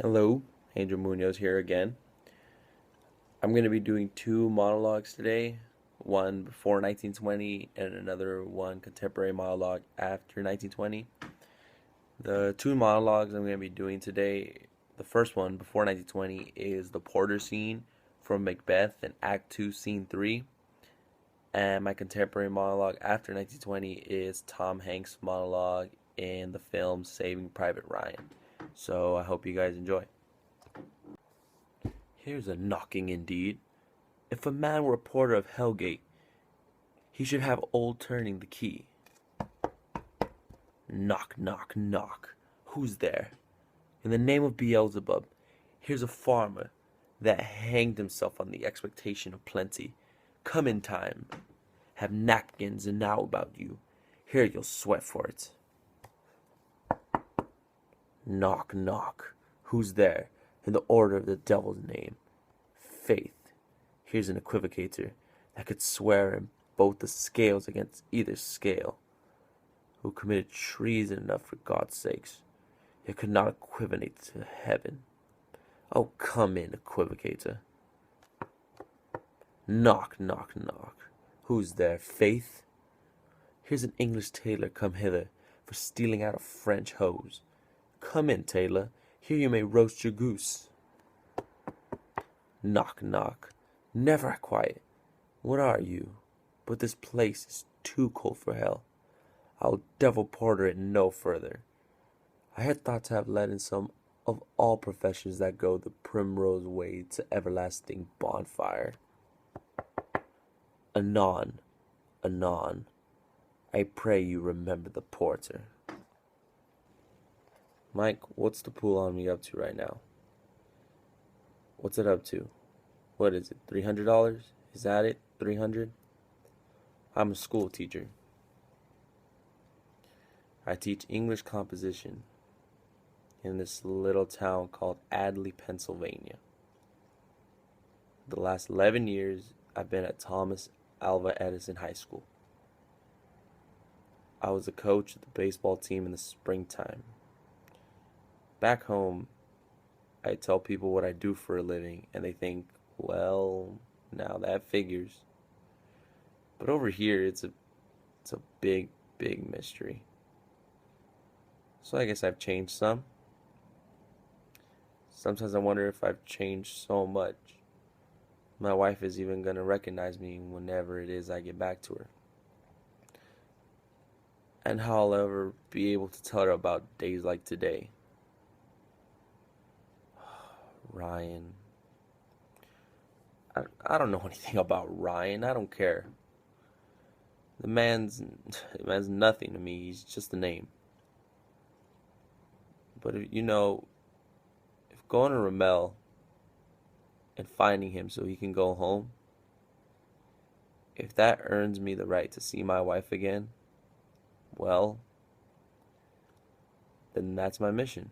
Hello, Angel Munoz here again. I'm going to be doing two monologues today, one before 1920 and another one contemporary monologue after 1920. The two monologues I'm going to be doing today, the first one before 1920 is the Porter scene from Macbeth in Act 2, Scene 3. And my contemporary monologue after 1920 is Tom Hanks' monologue in the film Saving Private Ryan. So I hope you guys enjoy. Here's a knocking indeed. If a man were a porter of Hellgate, he should have old turning the key. Knock, knock, knock. Who's there? In the name of Beelzebub, here's a farmer that hanged himself on the expectation of plenty. Come in time. Have napkins and now about you. Here you'll sweat for it. Knock, knock. Who's there? In the order of the devil's name. Faith. Here's an equivocator that could swear in both the scales against either scale, who committed treason enough for God's sakes, yet could not equivocate to heaven. Oh, come in, equivocator. Knock, knock, knock. Who's there? Faith? Here's an English tailor come hither for stealing out a French hose. Come in, tailor. Here you may roast your goose. Knock, knock. Never quiet. What are you? But this place is too cold for hell. I'll devil porter it no further. I had thought to have led in some of all professions that go the primrose way to everlasting bonfire. Anon, anon, I pray you remember the porter. Mike, what's the pool on me up to right now? What's it up to? What is it, $300? Is that it? 300? I'm a school teacher. I teach English composition in this little town called Adley, Pennsylvania. The last 11 years, I've been at Thomas Alva Edison High School. I was a coach of the baseball team in the springtime. Back home, I tell people what I do for a living, and they think, well, now that figures. But over here, it's a big, big mystery. So I guess I've changed some. Sometimes I wonder if I've changed so much. My wife is even going to recognize me whenever it is I get back to her. And how I'll ever be able to tell her about days like today. Ryan. I don't know anything about Ryan. I don't care. The man's nothing to me. He's just a name. But if going to Ramel and finding him so he can go home, if that earns me the right to see my wife again, well, then that's my mission.